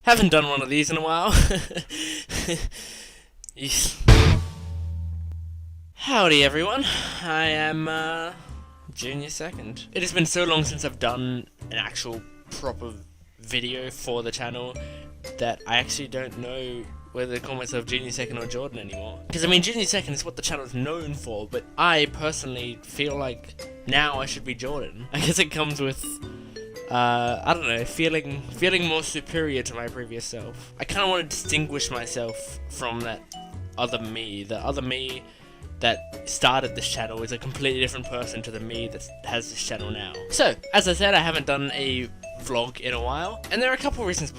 Haven't done one of these in a while. Yes. Howdy everyone, I am Junior Second. It has been so long since I've done an actual proper video for the channel that I actually don't know whether to call myself Junior Second or Jordan anymore. Because I mean, Junior Second is what the channel is known for, but I personally feel like now I should be Jordan. I guess it comes with I don't know, feeling more superior to my previous self. I kind of want to distinguish myself from that other me. The other me that started this channel is a completely different person to the me that has this channel now. So, as I said, I haven't done a vlog in a while, and there are a couple reasons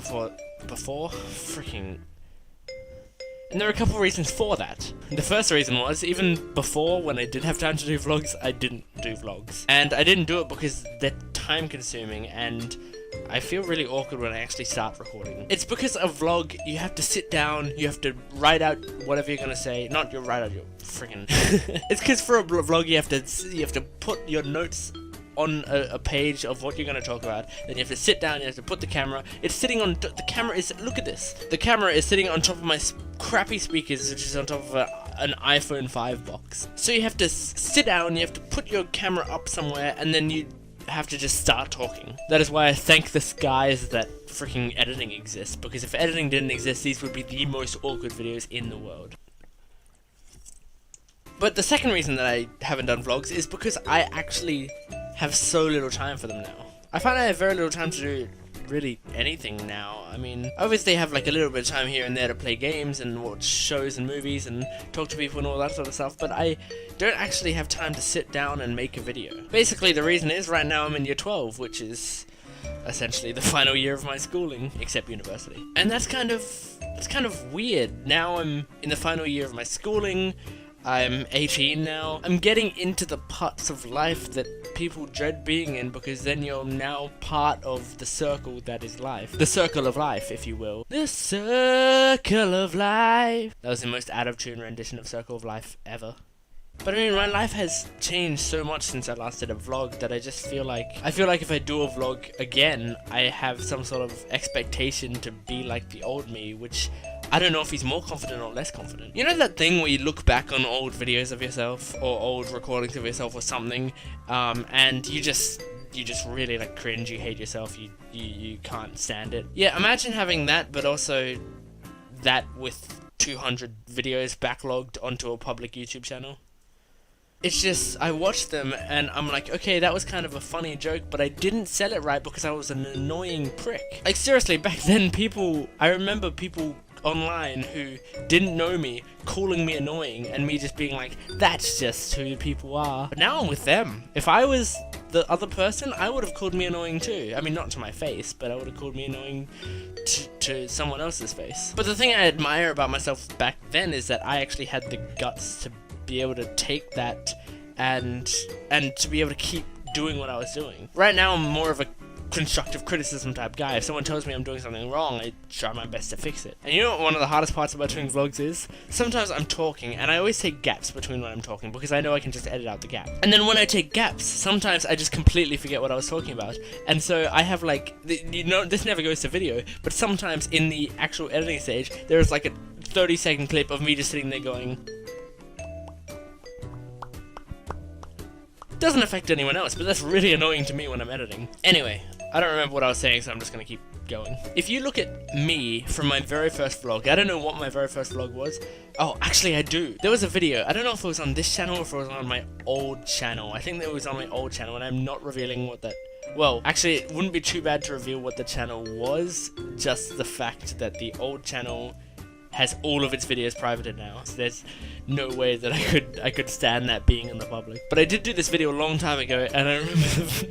And there are a couple reasons for that. The first reason was, even before, when I did have time to do vlogs, I didn't do vlogs. And I didn't do it because they're time consuming, and I feel really awkward when I actually start recording. It's because a vlog, you have to sit down, you have to write out whatever you're gonna say. Not you write out your friggin'... It's because for a vlog you have to put your notes on a page of what you're going to talk about, then you have to sit down, you have to put the camera, it's sitting on, the camera is, look at this, the camera is sitting on top of my crappy speakers, which is on top of an iPhone 5 box. So you have to sit down, you have to put your camera up somewhere, and then you have to just start talking. That is why I thank the skies that freaking editing exists, because if editing didn't exist, these would be the most awkward videos in the world. But the second reason that I haven't done vlogs is because I actually have so little time for them now. I find I have very little time to do really anything now. I mean, obviously I have like a little bit of time here and there to play games and watch shows and movies and talk to people and all that sort of stuff, but I don't actually have time to sit down and make a video. Basically the reason is right now I'm in year 12, which is essentially the final year of my schooling, except university. And that's kind of weird. Now I'm in the final year of my schooling, I'm 18 now. I'm getting into the parts of life that people dread being in, because then you're now part of the circle that is life. The circle of life, if you will. The circle of life. That was the most out-of-tune rendition of Circle of Life ever. But I mean, my life has changed so much since I last did a vlog that I just feel like... if I do a vlog again, I have some sort of expectation to be like the old me, which... I don't know if he's more confident or less confident. You know that thing where you look back on old videos of yourself, or old recordings of yourself or something, and you just really like cringe, you hate yourself, you can't stand it. Yeah, imagine having that, but also that with 200 videos backlogged onto a public YouTube channel. It's just, I watched them and I'm like, okay, that was kind of a funny joke, but I didn't sell it right because I was an annoying prick. Like seriously, back then I remember people online who didn't know me calling me annoying and me just being like, that's just who people are. But now I'm with them. If I was the other person, I would have called me annoying too. I mean, not to my face, but I would have called me annoying to someone else's face. But the thing I admire about myself back then is that I actually had the guts to be able to take that and to be able to keep doing what I was doing. Right now I'm more of a constructive criticism type guy. If someone tells me I'm doing something wrong, I try my best to fix it. And you know what one of the hardest parts about doing vlogs is? Sometimes I'm talking, and I always take gaps between when I'm talking, because I know I can just edit out the gap. And then when I take gaps, sometimes I just completely forget what I was talking about. And so I have like, you know, this never goes to video, but sometimes in the actual editing stage, there's like a 30-second clip of me just sitting there going... Doesn't affect anyone else, but that's really annoying to me when I'm editing. Anyway, I don't remember what I was saying, so I'm just gonna keep going. If you look at me from my very first vlog, I don't know what my very first vlog was. Oh, actually I do. There was a video, I don't know if it was on this channel or if it was on my old channel. I think that it was on my old channel, and I'm not revealing what that... Well, actually, it wouldn't be too bad to reveal what the channel was, just the fact that the old channel has all of its videos privated now, so there's no way that I could stand that being in the public. But I did do this video a long time ago, and I remember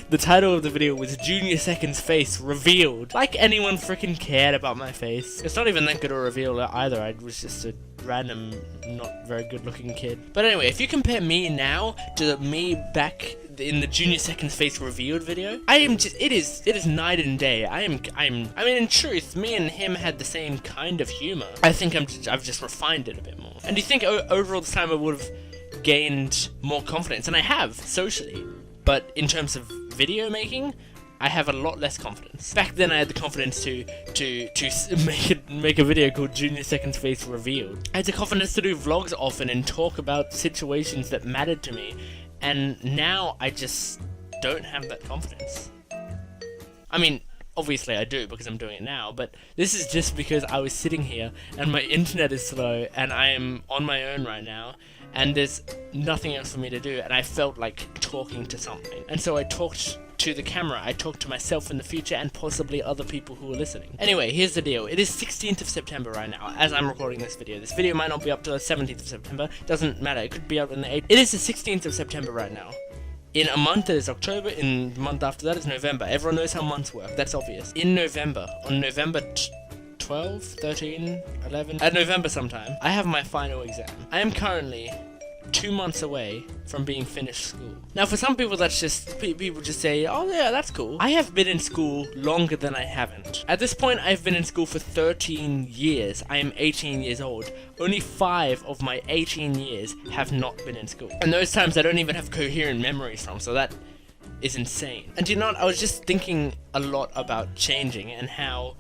the title of the video was Junior Second's Face Revealed. Like anyone freaking cared about my face. It's not even that good a reveal either, I was just a random, not very good looking kid. But anyway, if you compare me now to me back in the Junior Second's Face Revealed video, it is night and day. I mean, in truth, me and him had the same kind of humor. I think I've just refined it a bit more. And do you think over all this time I would have gained more confidence? And I have, socially. But in terms of video making, I have a lot less confidence. Back then I had the confidence to make a video called Junior Second Face Revealed. I had the confidence to do vlogs often and talk about situations that mattered to me, and now I just don't have that confidence. I mean, obviously I do because I'm doing it now, but this is just because I was sitting here and my internet is slow and I am on my own right now and there's nothing else for me to do, and I felt like talking to something. And so I talked to the camera, I talked to myself in the future and possibly other people who are listening. Anyway, here's the deal. It is 16th of September right now as I'm recording this video. This video might not be up till the 17th of September, doesn't matter, it could be up on the 8th. It is the 16th of September right now. In a month it is October, in the month after that is November. Everyone knows how months work, that's obvious. In November, on November 12, 13, 11, at November sometime, I have my final exam. I am currently 2 months away from being finished school. Now for some people that's just, people just say, oh yeah, that's cool. I have been in school longer than I haven't. At this point I've been in school for 13 years. I am 18 years old. Only 5 of my 18 years have not been in school. And those times I don't even have coherent memories from, so that is insane. And you know what, I was just thinking a lot about changing and how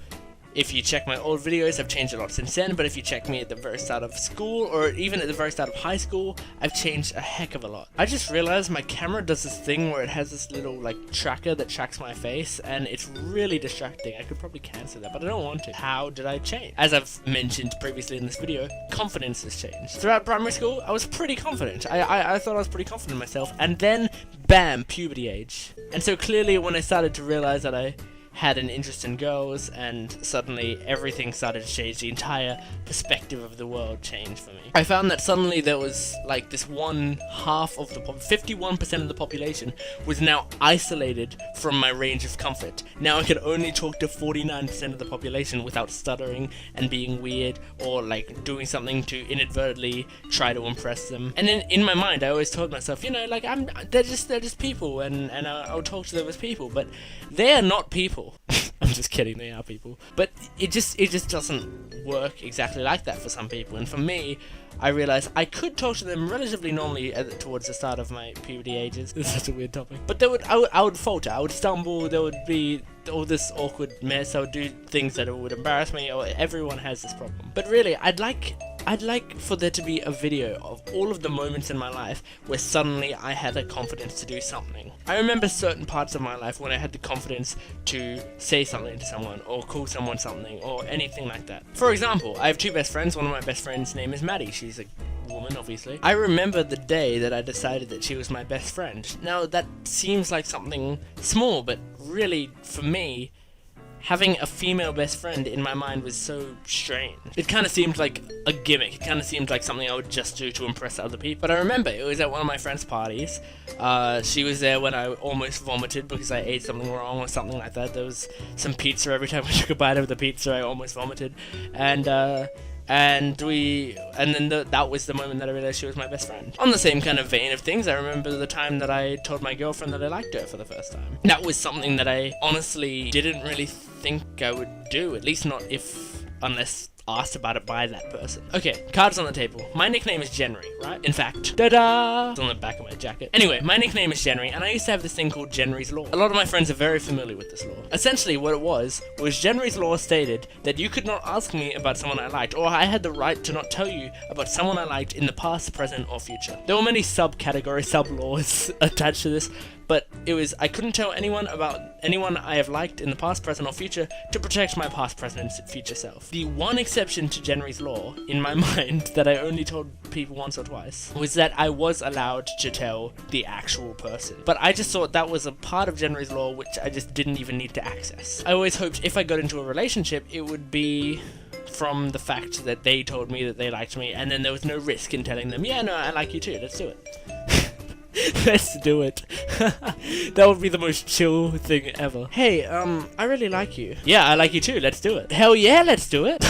if you check my old videos, I've changed a lot since then, but if you check me at the very start of school, or even at the very start of high school, I've changed a heck of a lot. I just realized my camera does this thing where it has this little, like, tracker that tracks my face, and it's really distracting. I could probably cancel that, but I don't want to. How did I change? As I've mentioned previously in this video, confidence has changed. Throughout primary school, I was pretty confident. I thought I was pretty confident in myself, and then, bam, puberty age. And so clearly when I started to realize that I had an interest in girls, and suddenly everything started to change. The entire perspective of the world changed for me. I found that suddenly there was like this one half of the 51% of the population was now isolated from my range of comfort. Now I could only talk to 49% of the population without stuttering and being weird or like doing something to inadvertently try to impress them. And then in my mind I always told myself, you know, like they're just people, and I'll talk to them as people, but they are not people. I'm just kidding, they are people. But it just doesn't work exactly like that for some people. And for me, I realized I could talk to them relatively normally towards the start of my puberty ages. This is such a weird topic. But I would falter, I would stumble, there would be all this awkward mess, I would do things that would embarrass me, or everyone has this problem. But really, I'd like for there to be a video of all of the moments in my life where suddenly I had the confidence to do something. I remember certain parts of my life when I had the confidence to say something to someone, or call someone something, or anything like that. For example, I have 2 best friends. One of my best friends' name is Maddie. She's a woman, obviously. I remember the day that I decided that she was my best friend. Now, that seems like something small, but really, for me, having a female best friend in my mind was so strange. It kind of seemed like a gimmick. It kind of seemed like something I would just do to impress other people. But I remember it was at one of my friend's parties. She was there when I almost vomited because I ate something wrong or something like that. There was some pizza every time I took a bite of the pizza. I almost vomited. And then that was the moment that I realized she was my best friend. On the same kind of vein of things, I remember the time that I told my girlfriend that I liked her for the first time. That was something that I honestly didn't really think I would do, at least not unless asked about it by that person. Okay, cards on the table. My nickname is Jenry, right? In fact, ta-da! It's on the back of my jacket. Anyway, my nickname is Jenry, and I used to have this thing called Jenry's Law. A lot of my friends are very familiar with this law. Essentially, what it was Jenry's Law stated that you could not ask me about someone I liked, or I had the right to not tell you about someone I liked in the past, present, or future. There were many sub-categories, sub-laws attached to this, but it was, I couldn't tell anyone about anyone I have liked in the past, present, or future to protect my past, present, and future self. The one exception to Jenry's Law, in my mind, that I only told people once or twice, was that I was allowed to tell the actual person. But I just thought that was a part of Jenry's Law which I just didn't even need to access. I always hoped if I got into a relationship, it would be from the fact that they told me that they liked me, and then there was no risk in telling them, yeah, no, I like you too, let's do it. Let's do it. That would be the most chill thing ever. Hey, I really like you. Yeah, I like you too, let's do it. Hell yeah, let's do it.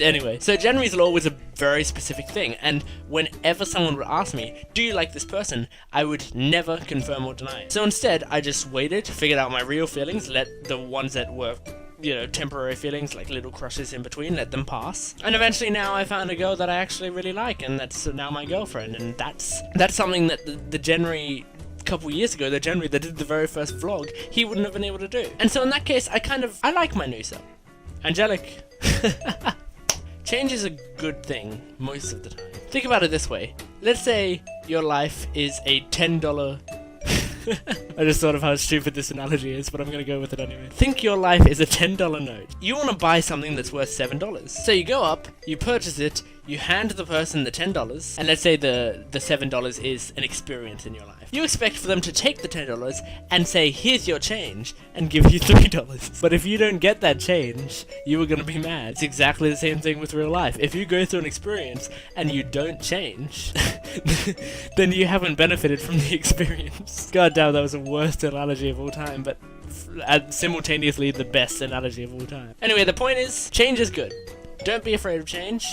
Anyway, so Jenry's Law was a very specific thing, and whenever someone would ask me, do you like this person, I would never confirm or deny it. So instead, I just waited, figured out my real feelings, let the ones that were, you know, temporary feelings, like little crushes in between, let them pass. And eventually now I found a girl that I actually really like, and that's now my girlfriend, and that's something that the Jenry couple years ago, the Jenry that did the very first vlog, he wouldn't have been able to do. And so in that case, I like my new self. Angelic. Change is a good thing most of the time. Think about it this way. Let's say your life is a $10... I just thought of how stupid this analogy is, but I'm gonna go with it anyway. Think your life is a $10 note. You want to buy something that's worth $7. So you go up, you purchase it, you hand the person the $10, and let's say the $7 is an experience in your life. You expect for them to take the $10 and say, here's your change, and give you $3. But if you don't get that change, you are gonna be mad. It's exactly the same thing with real life. If you go through an experience and you don't change, then you haven't benefited from the experience. God damn, that was the worst analogy of all time, but simultaneously the best analogy of all time. Anyway, the point is, change is good. Don't be afraid of change.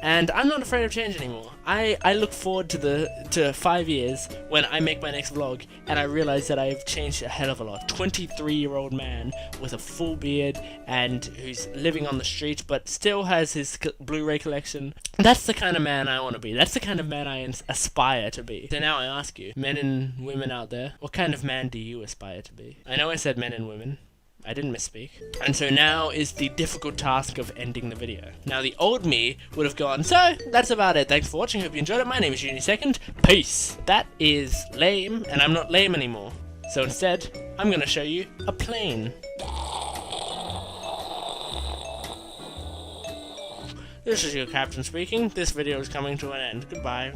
And I'm not afraid of change anymore. I look forward to 5 years when I make my next vlog and I realize that I've changed a hell of a lot. 23-year-old man with a full beard and who's living on the street but still has his Blu-ray collection. That's the kind of man I want to be. That's the kind of man I aspire to be. So now I ask you, men and women out there, what kind of man do you aspire to be? I know I said men and women. I didn't misspeak. And so now is the difficult task of ending the video. Now the old me would have gone, so that's about it. Thanks for watching. Hope you enjoyed it. My name is Uni2nd. Peace. That is lame, and I'm not lame anymore. So instead, I'm going to show you a plane. This is your captain speaking. This video is coming to an end. Goodbye.